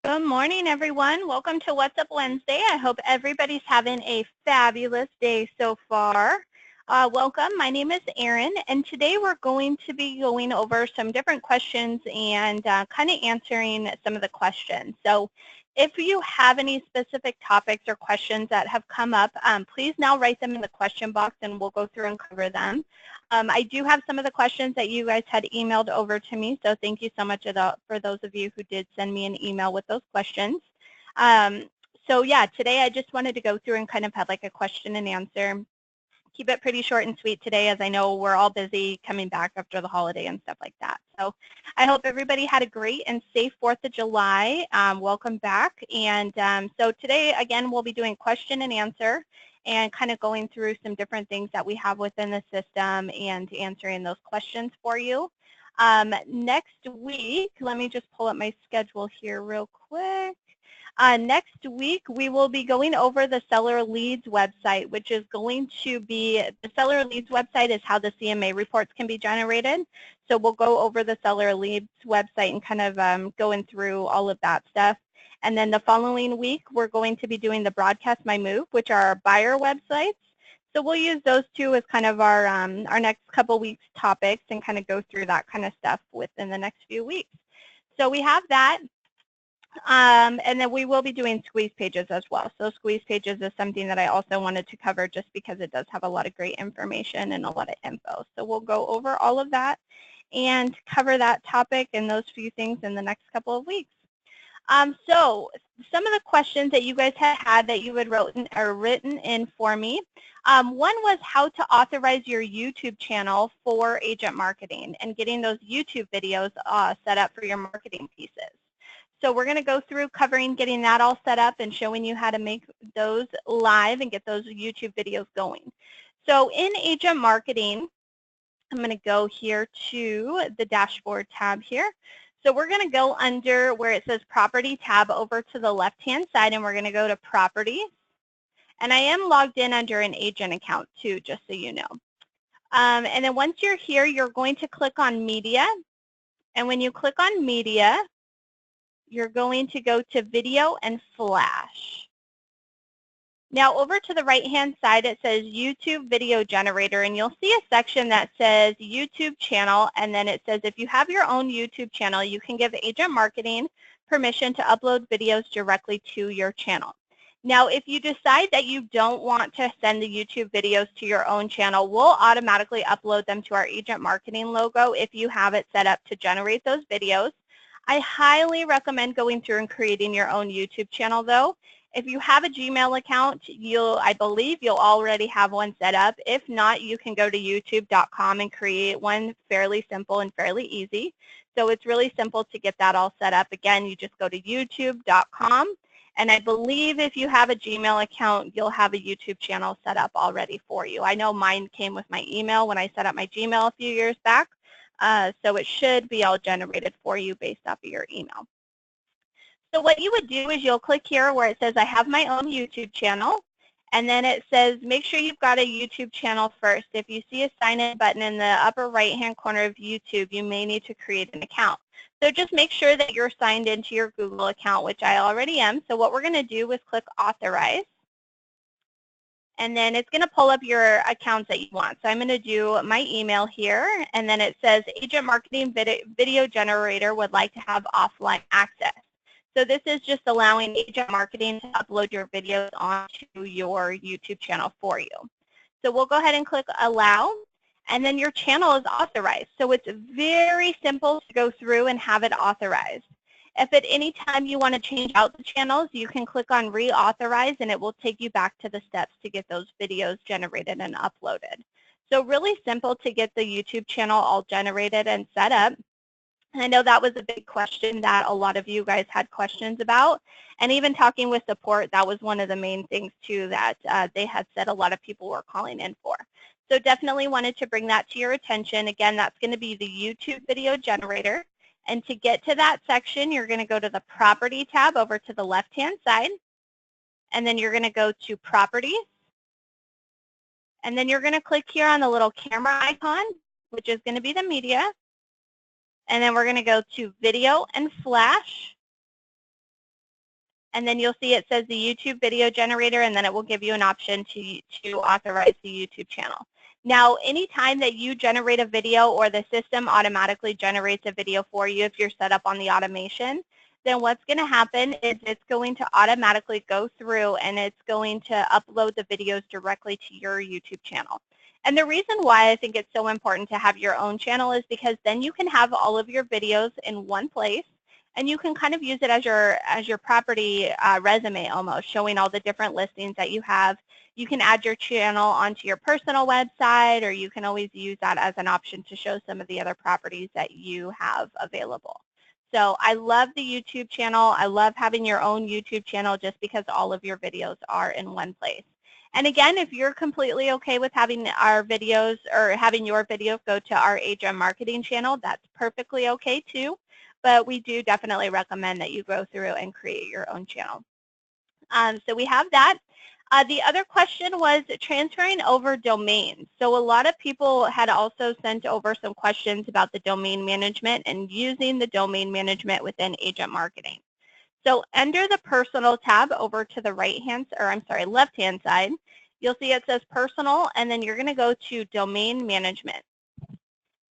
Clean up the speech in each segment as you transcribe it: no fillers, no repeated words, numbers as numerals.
Good morning, everyone. Welcome to What's Up Wednesday. I hope everybody's having a fabulous day so far. Welcome. My name is Erin, and today we're going to be going over some different questions and kind of answering some of the questions. So if you have any specific topics or questions that have come up, please now write them in the question box and we'll go through and cover them. I do have some of the questions that you guys had emailed over to me, so thank you so much for those of you who did send me an email with those questions. So yeah, today I just wanted to go through and kind of have like a question and answer. Keep it pretty short and sweet today, as I know we're all busy coming back after the holiday and stuff like that. So I hope everybody had a great and safe 4th of July. Welcome back. And so today, again, we'll be doing question and answer and kind of going through some different things that we have within the system and answering those questions for you. Next week, let me just pull up my schedule here real quick. Next week, we will be going over the Seller Leads website, which is going to be, the Seller Leads website is how the CMA reports can be generated. So we'll go over the Seller Leads website and kind of going through all of that stuff. And then the following week, we're going to be doing the Broadcast My Move, which are our buyer websites. So we'll use those two as kind of our next couple weeks topics and kind of go through that kind of stuff within the next few weeks. So we have that. And then we will be doing squeeze pages as well. So squeeze pages is something that I also wanted to cover just because it does have a lot of great information and a lot of info. So we'll go over all of that and cover that topic and those few things in the next couple of weeks. So some of the questions that you guys had that you had written in for me. One was how to authorize your YouTube channel for agent marketing and getting those YouTube videos set up for your marketing pieces. So we're going to go through covering getting that all set up and showing you how to make those live and get those YouTube videos going. So in agent marketing, I'm going to go here to the dashboard tab here. So we're going to go under where it says property tab over to the left-hand side, and we're going to go to properties. And I am logged in under an agent account too, just so you know. And then once you're here, you're going to click on media. And when you click on media, you're going to go to video and flash. Now over to the right-hand side, it says YouTube video generator, and you'll see a section that says YouTube channel, and then it says if you have your own YouTube channel, you can give agent marketing permission to upload videos directly to your channel. Now, if you decide that you don't want to send the YouTube videos to your own channel, we'll automatically upload them to our agent marketing logo if you have it set up to generate those videos. I highly recommend going through and creating your own YouTube channel, though. If you have a Gmail account, I believe you'll already have one set up. If not, you can go to youtube.com and create one. Fairly simple and fairly easy. So it's really simple to get that all set up. Again, you just go to youtube.com, and I believe if you have a Gmail account, you'll have a YouTube channel set up already for you. I know mine came with my email when I set up my Gmail a few years back. So it should be all generated for you based off of your email. So what you would do is you'll click here where it says I have my own YouTube channel, and then it says make sure you've got a YouTube channel first. If you see a sign in button in the upper right hand corner of YouTube, you may need to create an account. So just make sure that you're signed into your Google account, which I already am. So what we're going to do is click authorize. And then it's going to pull up your accounts that you want. So I'm going to do my email here, and then it says Agent Marketing Video Generator would like to have offline access. So this is just allowing Agent Marketing to upload your videos onto your YouTube channel for you. So we'll go ahead and click Allow, and then your channel is authorized. So it's very simple to go through and have it authorized. If at any time you want to change out the channels, you can click on reauthorize, and it will take you back to the steps to get those videos generated and uploaded. So really simple to get the YouTube channel all generated and set up. And I know that was a big question that a lot of you guys had questions about. And even talking with support, that was one of the main things too that they had said a lot of people were calling in for. So definitely wanted to bring that to your attention. Again, that's going to be the YouTube video generator. And to get to that section, you're going to go to the Property tab over to the left-hand side. And then you're going to go to Properties. And then you're going to click here on the little camera icon, which is going to be the media. And then we're going to go to Video and Flash. and then you'll see it says the YouTube video generator, and then it will give you an option to authorize the YouTube channel. Now, anytime that you generate a video or the system automatically generates a video for you if you're set up on the automation, then what's going to happen is it's going to automatically go through and it's going to upload the videos directly to your YouTube channel. And the reason why I think it's so important to have your own channel is because then you can have all of your videos in one place, and you can kind of use it as your property resume almost, showing all the different listings that you have. You can add your channel onto your personal website, or you can always use that as an option to show some of the other properties that you have available. So I love the YouTube channel. I love having your own YouTube channel just because all of your videos are in one place. And again, if you're completely okay with having our videos or having your videos go to our Agent Marketing channel, that's perfectly okay too. But we do definitely recommend that you go through and create your own channel. So we have that. The other question was transferring over domains. So a lot of people had also sent over some questions about the domain management and using the domain management within Agent Marketing. So under the Personal tab over to the left-hand side, you'll see it says Personal, and then you're going to go to Domain Management.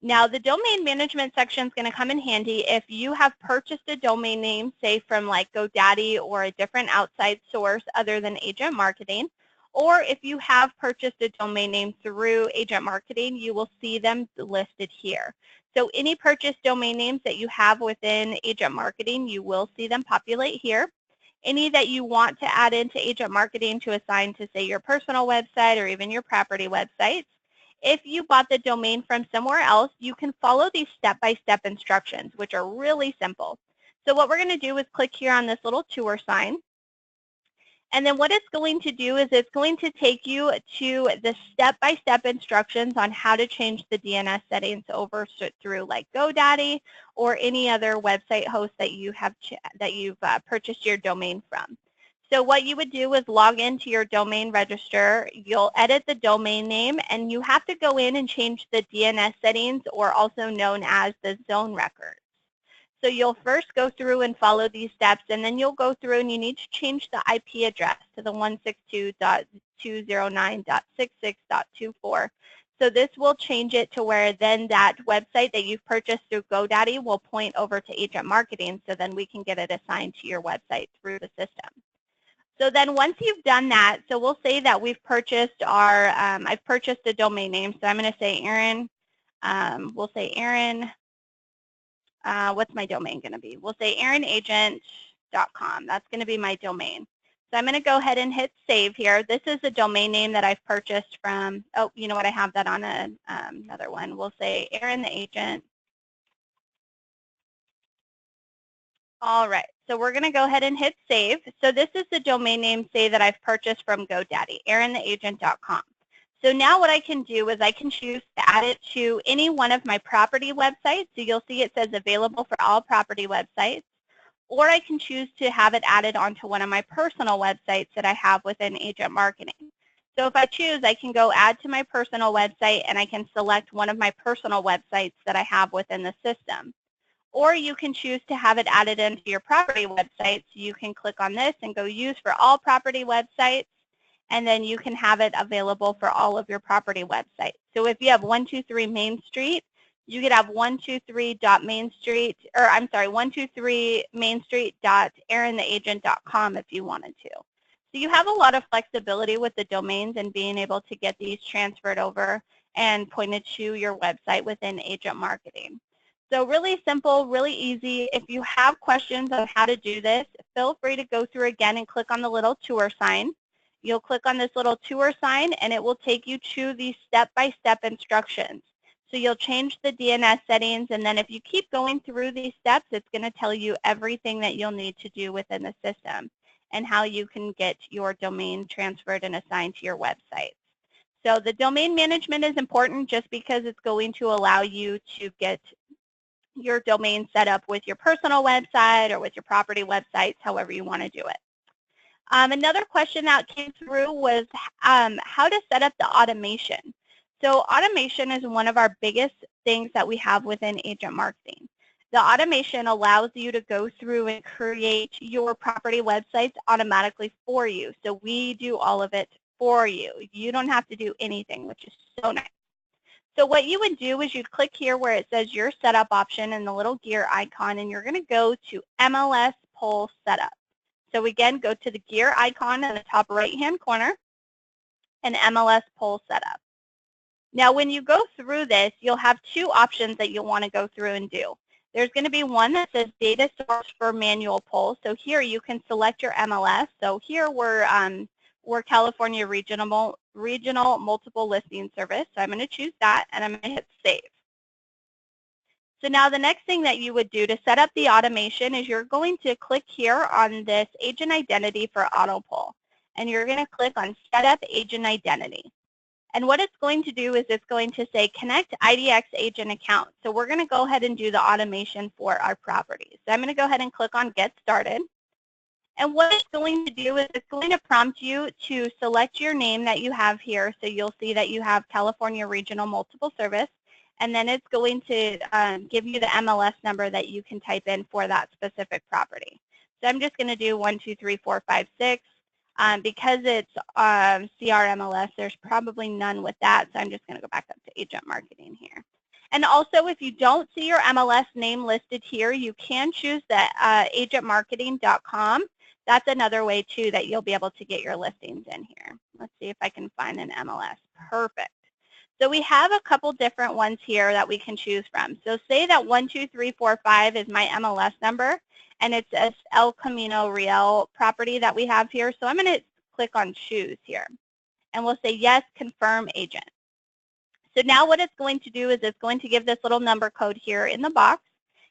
Now, the domain management section is going to come in handy if you have purchased a domain name, say from like GoDaddy or a different outside source other than Agent Marketing, or if you have purchased a domain name through Agent Marketing, you will see them listed here. So any purchased domain names that you have within Agent Marketing, you will see them populate here. Any that you want to add into Agent Marketing to assign to, say, your personal website or even your property websites, if you bought the domain from somewhere else, you can follow these step-by-step instructions, which are really simple. So what we're going to do is click here on this little tour sign. And then what it's going to do is it's going to take you to the step-by-step instructions on how to change the DNS settings over through like GoDaddy or any other website host that you've purchased your domain from. So what you would do is log into your domain register, you'll edit the domain name, and you have to go in and change the DNS settings, or also known as the zone records. So you'll first go through and follow these steps, and then you'll go through and you need to change the IP address to the 162.209.66.24. So this will change it to where then that website that you've purchased through GoDaddy will point over to Agent Marketing, so then we can get it assigned to your website through the system. So then once you've done that, so we'll say that we've purchased our, I've purchased a domain name. So I'm going to say Erin, we'll say Erin, what's my domain going to be? We'll say erinagent.com. That's going to be my domain. So I'm going to go ahead and hit save here. This is a domain name that I've purchased from, oh, you know what, I have that on another one. We'll say Erin the Agent. All right, so we're going to go ahead and hit save. So this is the domain name, say, that I've purchased from GoDaddy, erintheagent.com. So now what I can do is I can choose to add it to any one of my property websites. So you'll see it says available for all property websites. Or I can choose to have it added onto one of my personal websites that I have within Agent Marketing. So if I choose, I can go add to my personal website, and I can select one of my personal websites that I have within the system. Or you can choose to have it added into your property website. So you can click on this and go use for all property websites, and then you can have it available for all of your property websites. So if you have 123 Main Street, you could have 123mainstreet.erintheagent.com if you wanted to. So you have a lot of flexibility with the domains and being able to get these transferred over and pointed to your website within Agent Marketing. So really simple, really easy. If you have questions on how to do this, feel free to go through again and click on the little tour sign. You'll click on this little tour sign, and it will take you to these step-by-step instructions. So you'll change the DNS settings, and then if you keep going through these steps, it's going to tell you everything that you'll need to do within the system and how you can get your domain transferred and assigned to your website. So the domain management is important just because it's going to allow you to get your domain set up with your personal website or with your property websites, however you want to do it. Another question that came through was how to set up the automation. So automation is one of our biggest things that we have within Agent Marketing. The automation allows you to go through and create your property websites automatically for you. So we do all of it for you. You don't have to do anything, which is so nice. So what you would do is you'd click here where it says your setup option and the little gear icon, and you're going to go to MLS Poll Setup. So again, go to the gear icon in the top right-hand corner and MLS Poll Setup. Now, when you go through this, you'll have two options that you'll want to go through and do. There's going to be one that says data source for manual poll. So here you can select your MLS. So here we're California Regional Multiple Listing Service. So I'm going to choose that, and I'm going to hit save. So now the next thing that you would do to set up the automation is you're going to click here on this agent identity for auto poll. And you're going to click on set up agent identity. And what it's going to do is it's going to say connect IDX agent account. So we're going to go ahead and do the automation for our properties. So I'm going to go ahead and click on get started. And what it's going to do is it's going to prompt you to select your name that you have here. So you'll see that you have California Regional Multiple Service. And then it's going to give you the MLS number that you can type in for that specific property. So I'm just going to do 123456. Because it's CRMLS, there's probably none with that, so I'm just going to go back up to agent marketing here. And also, if you don't see your MLS name listed here, you can choose the agentmarketing.com. That's another way, too, that you'll be able to get your listings in here. Let's see if I can find an MLS. Perfect. So we have a couple different ones here that we can choose from. So say that 12345 is my MLS number, and it's a El Camino Real property that we have here. So I'm going to click on choose here, and we'll say yes, confirm agent. So now what it's going to do is it's going to give this little number code here in the box,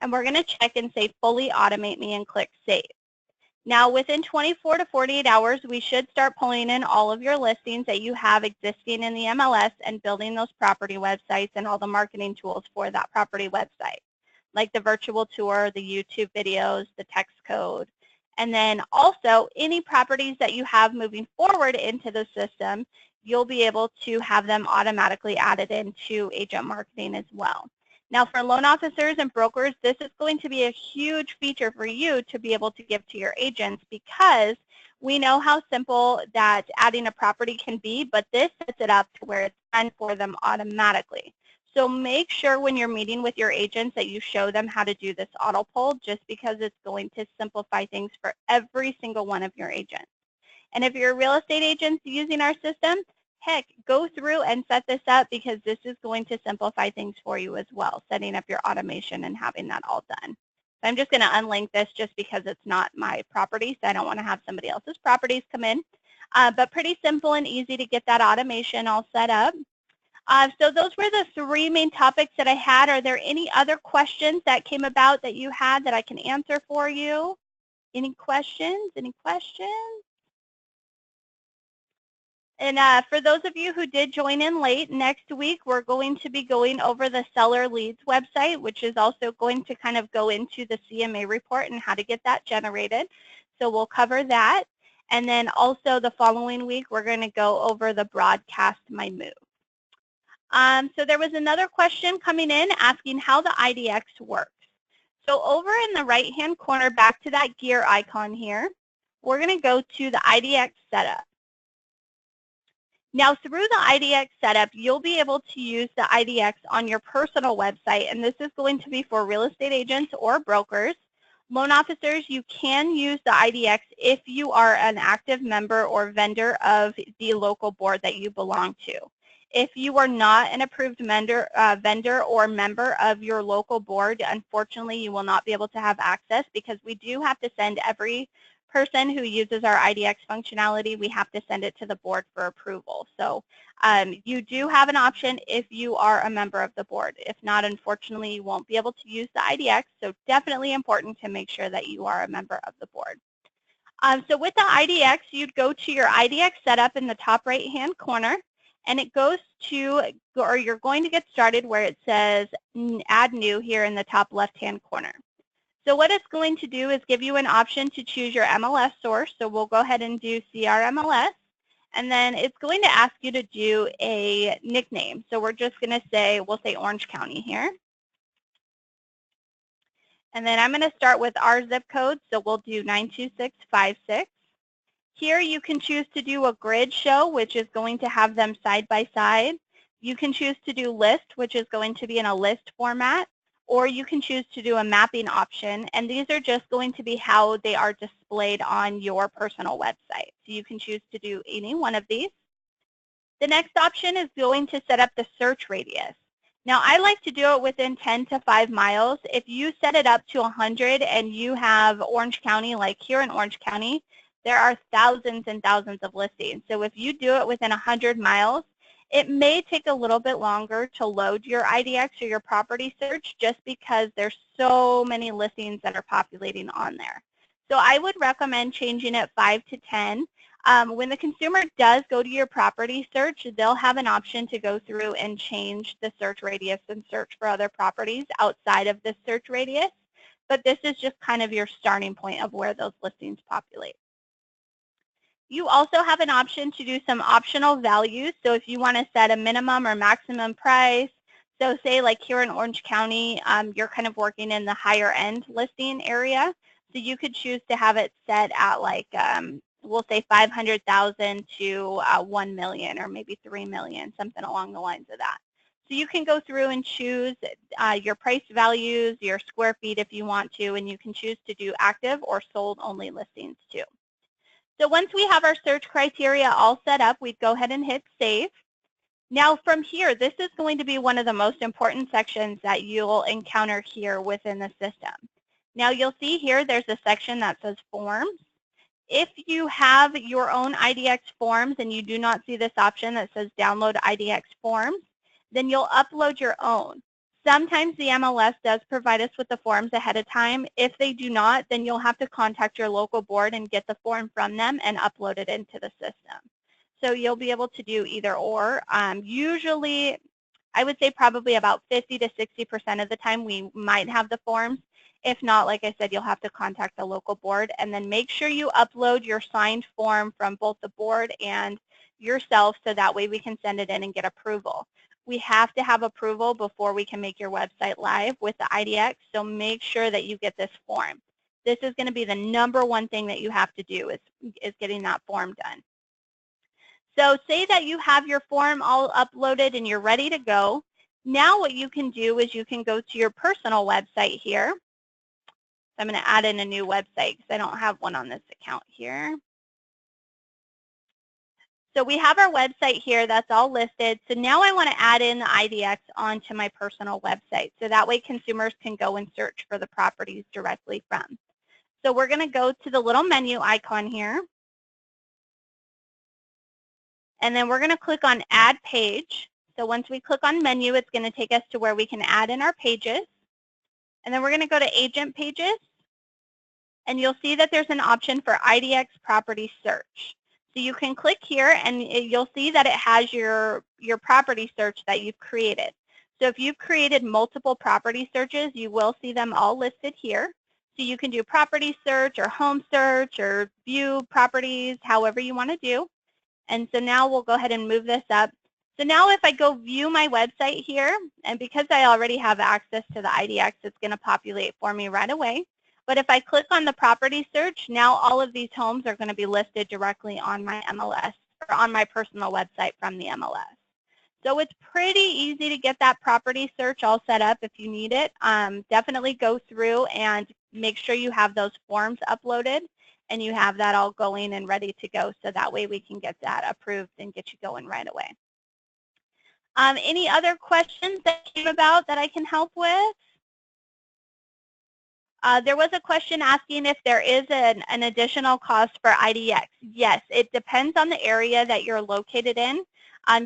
and we're going to check and say fully automate me and click save. Now within 24 to 48 hours, we should start pulling in all of your listings that you have existing in the MLS and building those property websites and all the marketing tools for that property website, like the virtual tour, the YouTube videos, the text code. And then also any properties that you have moving forward into the system, you'll be able to have them automatically added into agent marketing as well. Now for loan officers and brokers, this is going to be a huge feature for you to be able to give to your agents, because we know how simple that adding a property can be, but this sets it up to where it's done for them automatically. So make sure when you're meeting with your agents that you show them how to do this auto poll, just because it's going to simplify things for every single one of your agents. And if you're a real estate agent using our system, heck, go through and set this up, because this is going to simplify things for you as well, setting up your automation and having that all done. So I'm just going to unlink this just because it's not my property, so I don't want to have somebody else's properties come in. But pretty simple and easy to get that automation all set up. So those were the three main topics that I had. Are there any other questions that came about that you had that I can answer for you? Any questions? Any questions? And for those of you who did join in late, next week we're going to be going over the seller leads website, which is also going to kind of go into the CMA report and how to get that generated. So we'll cover that. And then also the following week, we're going to go over the broadcast My Move. So there was another question coming in asking how the IDX works. So over in the right-hand corner, back to that gear icon here, we're going to go to the IDX setup. Now through the IDX setup, you'll be able to use the IDX on your personal website, and this is going to be for real estate agents or brokers. Loan officers, you can use the IDX if you are an active member or vendor of the local board that you belong to. If you are not an approved vendor or member of your local board, unfortunately, you will not be able to have access, because we do have to send every person who uses our IDX functionality, we have to send it to the board for approval. So you do have an option if you are a member of the board. If not, unfortunately, you won't be able to use the IDX, so definitely important to make sure that you are a member of the board. So with the IDX, you'd go to your IDX setup in the top right-hand corner, and it goes to, or you're going to get started where it says Add New here in the top left-hand corner. So what it's going to do is give you an option to choose your MLS source. So we'll go ahead and do CRMLS. And then it's going to ask you to do a nickname. So we're just going to say, we'll say Orange County here. And then I'm going to start with our zip code, so we'll do 92656. Here you can choose to do a grid show, which is going to have them side by side. You can choose to do list, which is going to be in a list format, or you can choose to do a mapping option. And these are just going to be how they are displayed on your personal website. So you can choose to do any one of these. The next option is going to set up the search radius. Now, I like to do it within 10 to 5 miles. If you set it up to 100 and you have Orange County, like here in Orange County, there are thousands and thousands of listings. So if you do it within 100 miles, it may take a little bit longer to load your IDX or your property search just because there's so many listings that are populating on there. So I would recommend changing it 5 to 10. When the consumer does go to your property search, they'll have an option to go through and change the search radius and search for other properties outside of this search radius. But this is just kind of your starting point of where those listings populate. You also have an option to do some optional values. So if you want to set a minimum or maximum price, so say like here in Orange County, you're kind of working in the higher end listing area. So you could choose to have it set at like, we'll say 500,000 to 1 million or maybe 3 million, something along the lines of that. So you can go through and choose your price values, your square feet if you want to, and you can choose to do active or sold only listings too. So once we have our search criteria all set up, we'd go ahead and hit save. Now from here, this is going to be one of the most important sections that you'll encounter here within the system. Now you'll see here there's a section that says forms. If you have your own IDX forms and you do not see this option that says download IDX forms, then you'll upload your own. Sometimes the MLS does provide us with the forms ahead of time. If they do not, then you'll have to contact your local board and get the form from them and upload it into the system. So you'll be able to do either or. Usually, I would say probably about 50 to 60% of the time we might have the forms. If not, like I said, you'll have to contact the local board and then make sure you upload your signed form from both the board and yourself so that way we can send it in and get approval. We have to have approval before we can make your website live with the IDX, so make sure that you get this form. This is going to be the #1 thing that you have to do is getting that form done. So say that you have your form all uploaded and you're ready to go. Now what you can do is you can go to your personal website here. I'm going to add in a new website because I don't have one on this account here. So we have our website here that's all listed. So now I want to add in the IDX onto my personal website. So that way consumers can go and search for the properties directly from. So we're going to go to the little menu icon here. And then we're going to click on Add Page. So once we click on Menu, it's going to take us to where we can add in our pages. And then we're going to go to Agent Pages. And you'll see that there's an option for IDX Property Search. So you can click here and you'll see that it has your property search that you've created. So if you've created multiple property searches, you will see them all listed here. So you can do property search or home search or view properties, however you want to do. And so now we'll go ahead and move this up. So now if I go view my website here, and because I already have access to the IDX, it's going to populate for me right away. But if I click on the property search, now all of these homes are going to be listed directly on my MLS or on my personal website from the MLS. So it's pretty easy to get that property search all set up if you need it. Definitely go through and make sure you have those forms uploaded and you have that all going and ready to go so that way we can get that approved and get you going right away. Any other questions that came about that I can help with? There was a question asking if there is an additional cost for IDX. Yes, it depends on the area that you're located in.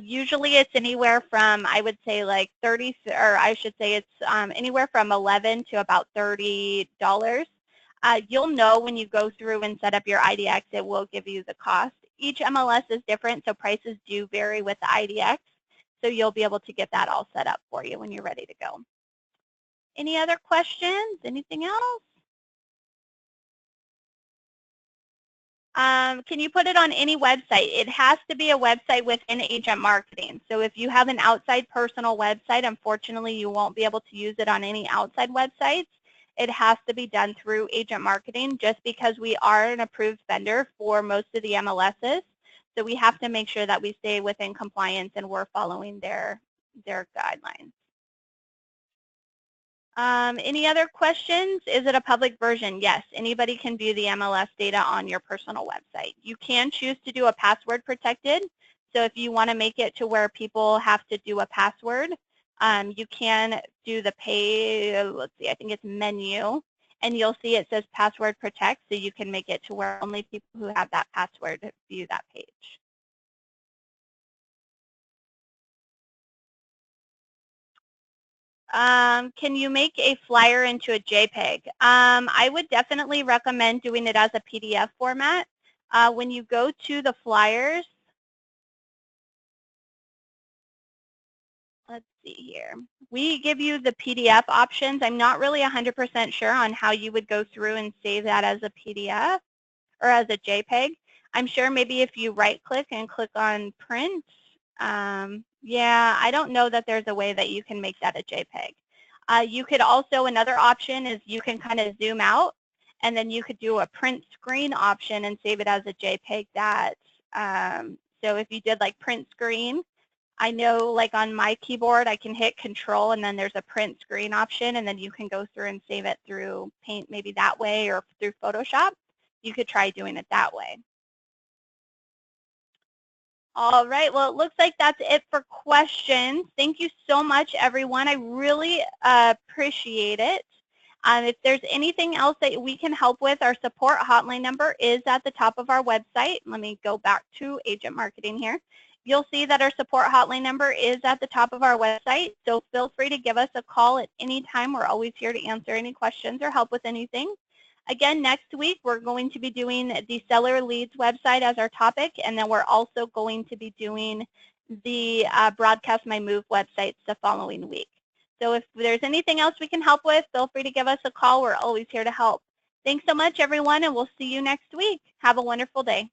Usually it's anywhere from, I would say like 30, or I should say it's anywhere from $11 to about $30. You'll know when you go through and set up your IDX, it will give you the cost. Each MLS is different, so prices do vary with the IDX. So you'll be able to get that all set up for you when you're ready to go. Any other questions? Anything else? Can you put it on any website? It has to be a website within Agent Marketing. So if you have an outside personal website, unfortunately, you won't be able to use it on any outside websites. it has to be done through agent marketing just because we are an approved vendor for most of the MLSs. So we have to make sure that we stay within compliance and we're following their guidelines. Any other questions? Is it a public version? Yes, anybody can view the MLS data on your personal website. You can choose to do a password protected. So if you want to make it to where people have to do a password, you can do the pay, let's see, I think it's menu, and you'll see it says password protect, so you can make it to where only people who have that password view that page. Can you make a flyer into a JPEG? I would definitely recommend doing it as a PDF format. When you go to the flyers, let's see here. We give you the PDF options. I'm not really 100% sure on how you would go through and save that as a PDF or as a JPEG. I'm sure maybe if you right click and click on print, yeah, I don't know that there's a way that you can make that a JPEG. You could also, another option is you can kind of zoom out and then you could do a print screen option and save it as a JPEG that, so if you did like print screen, I know like on my keyboard I can hit control and then there's a print screen option and then you can go through and save it through Paint maybe that way or through Photoshop. You could try doing it that way. All right, well, it looks like that's it for questions. Thank you so much, everyone. I really appreciate it. If there's anything else that we can help with, our support hotline number is at the top of our website. Let me go back to agent marketing here. You'll see that our support hotline number is at the top of our website, so feel free to give us a call at any time. We're always here to answer any questions or help with anything. Again, next week, we're going to be doing the seller leads website as our topic, and then we're also going to be doing the Broadcast My Move websites the following week. So if there's anything else we can help with, feel free to give us a call. We're always here to help. Thanks so much, everyone, and we'll see you next week. Have a wonderful day.